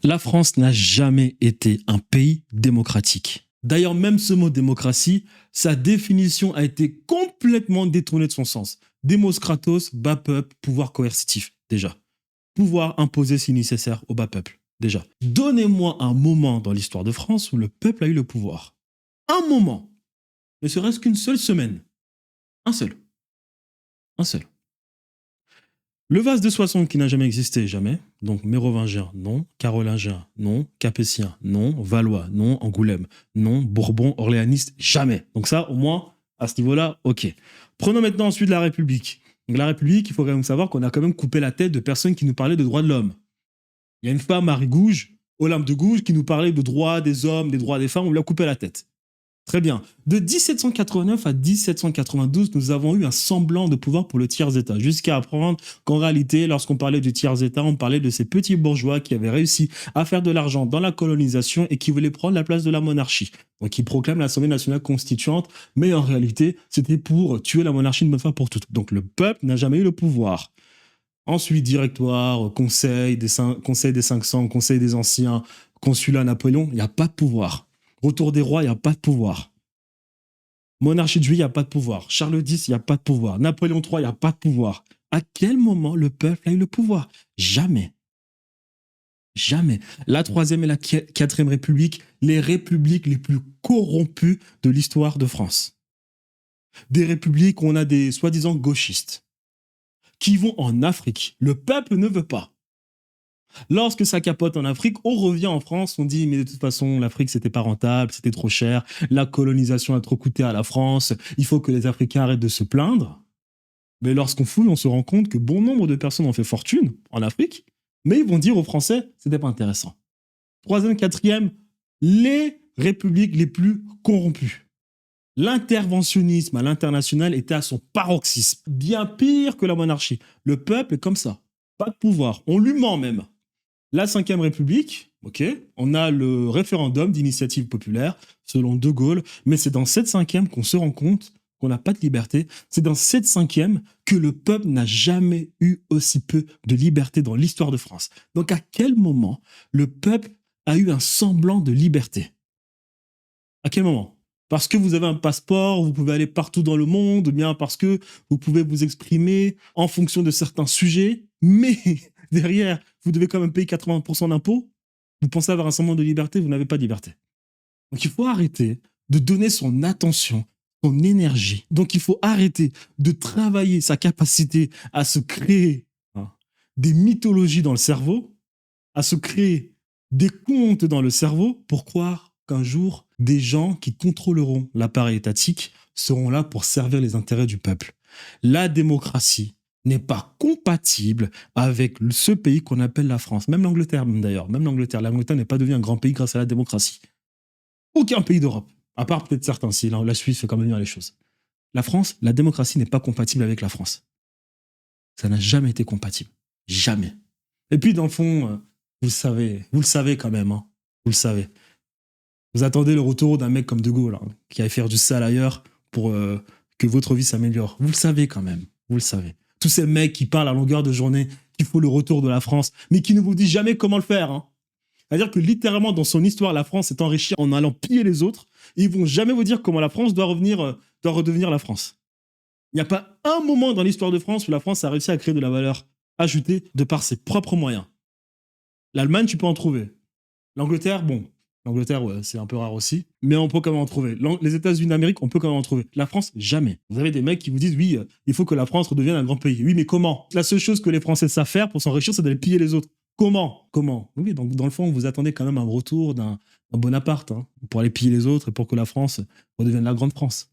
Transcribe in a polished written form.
La France n'a jamais été un pays démocratique. D'ailleurs, même ce mot démocratie, sa définition a été complètement détournée de son sens. Demos kratos, bas peuple, pouvoir coercitif, déjà. Pouvoir imposer si nécessaire au bas peuple, déjà. Donnez-moi un moment dans l'histoire de France où le peuple a eu le pouvoir. Un moment. Ne serait-ce qu'une seule semaine. Un seul. Un seul. Le vase de Soissons qui n'a jamais existé, jamais. Donc mérovingien, non. Carolingien, non. Capétien, non. Valois, non. Angoulême, non. Bourbon, orléaniste, jamais. Donc ça, au moins, à ce niveau-là, ok. Prenons maintenant ensuite la République. Donc la République, il faut quand même savoir qu'on a quand même coupé la tête de personnes qui nous parlaient de droits de l'homme. Il y a une femme, Marie Gouge, Olympe de Gouges, qui nous parlait de droits des hommes, des droits des femmes, on lui a coupé la tête. Très bien. De 1789 à 1792, nous avons eu un semblant de pouvoir pour le tiers-État, jusqu'à apprendre qu'en réalité, lorsqu'on parlait du tiers-État, on parlait de ces petits bourgeois qui avaient réussi à faire de l'argent dans la colonisation et qui voulaient prendre la place de la monarchie. Donc, ils proclament l'Assemblée nationale constituante, mais en réalité, c'était pour tuer la monarchie une bonne fois pour toutes. Donc, le peuple n'a jamais eu le pouvoir. Ensuite, directoire, conseil des 500, conseil des anciens, consulat Napoléon, il n'y a pas de pouvoir. Retour des rois, il n'y a pas de pouvoir. Monarchie de Juillet, il n'y a pas de pouvoir. Charles X, il n'y a pas de pouvoir. Napoléon III, il n'y a pas de pouvoir. À quel moment le peuple a eu le pouvoir? Jamais. Jamais. La troisième et la quatrième république, les républiques les plus corrompues de l'histoire de France. Des républiques où on a des soi-disant gauchistes qui vont en Afrique. Le peuple ne veut pas. Lorsque ça capote en Afrique, on revient en France, on dit mais de toute façon l'Afrique c'était pas rentable, c'était trop cher, la colonisation a trop coûté à la France, il faut que les Africains arrêtent de se plaindre. Mais lorsqu'on fouille, on se rend compte que bon nombre de personnes ont fait fortune en Afrique, mais ils vont dire aux Français c'était pas intéressant. Troisième, quatrième, les républiques les plus corrompues. L'interventionnisme à l'international était à son paroxysme, bien pire que la monarchie. Le peuple est comme ça, pas de pouvoir, on lui ment même. La Ve République, ok, on a le référendum d'initiative populaire, selon De Gaulle, mais c'est dans cette cinquième qu'on se rend compte qu'on n'a pas de liberté. C'est dans cette cinquième que le peuple n'a jamais eu aussi peu de liberté dans l'histoire de France. Donc à quel moment le peuple a eu un semblant de liberté? À quel moment? Parce que vous avez un passeport, vous pouvez aller partout dans le monde, ou bien parce que vous pouvez vous exprimer en fonction de certains sujets, mais derrière, vous devez quand même payer 80% d'impôts. Vous pensez avoir un semblant de liberté, vous n'avez pas de liberté. Donc il faut arrêter de donner son attention, son énergie. Donc il faut arrêter de travailler sa capacité à se créer des mythologies dans le cerveau, à se créer des contes dans le cerveau pour croire qu'un jour, des gens qui contrôleront l'appareil étatique seront là pour servir les intérêts du peuple. La démocratie n'est pas compatible avec ce pays qu'on appelle la France. Même l'Angleterre, d'ailleurs. Même l'Angleterre. L'Angleterre n'est pas devenue un grand pays grâce à la démocratie. Aucun pays d'Europe. À part peut-être certains, si la Suisse fait quand même bien les choses. La France, la démocratie n'est pas compatible avec la France. Ça n'a jamais été compatible. Jamais. Et puis, dans le fond, vous le savez quand même, hein. Vous le savez. Vous attendez le retour d'un mec comme De Gaulle, hein, qui allait faire du sale ailleurs pour que votre vie s'améliore. Vous le savez quand même. Vous le savez. Tous ces mecs qui parlent à longueur de journée qu'il faut le retour de la France, mais qui ne vous disent jamais comment le faire. Hein. C'est-à-dire que littéralement, dans son histoire, la France s'est enrichie en allant piller les autres, et ils vont jamais vous dire comment la France doit redevenir la France. Il n'y a pas un moment dans l'histoire de France où la France a réussi à créer de la valeur ajoutée de par ses propres moyens. L'Allemagne, tu peux en trouver. L'Angleterre, bon. L'Angleterre, ouais, c'est un peu rare aussi, mais on peut quand même en trouver. Les États-Unis d'Amérique, on peut quand même en trouver. La France, jamais. Vous avez des mecs qui vous disent, oui, il faut que la France redevienne un grand pays. Oui, mais comment? La seule chose que les Français savent faire pour s'enrichir, c'est d'aller piller les autres. Comment? Oui, donc dans le fond, vous attendez quand même un retour d'un Bonaparte, hein, pour aller piller les autres et pour que la France redevienne la grande France.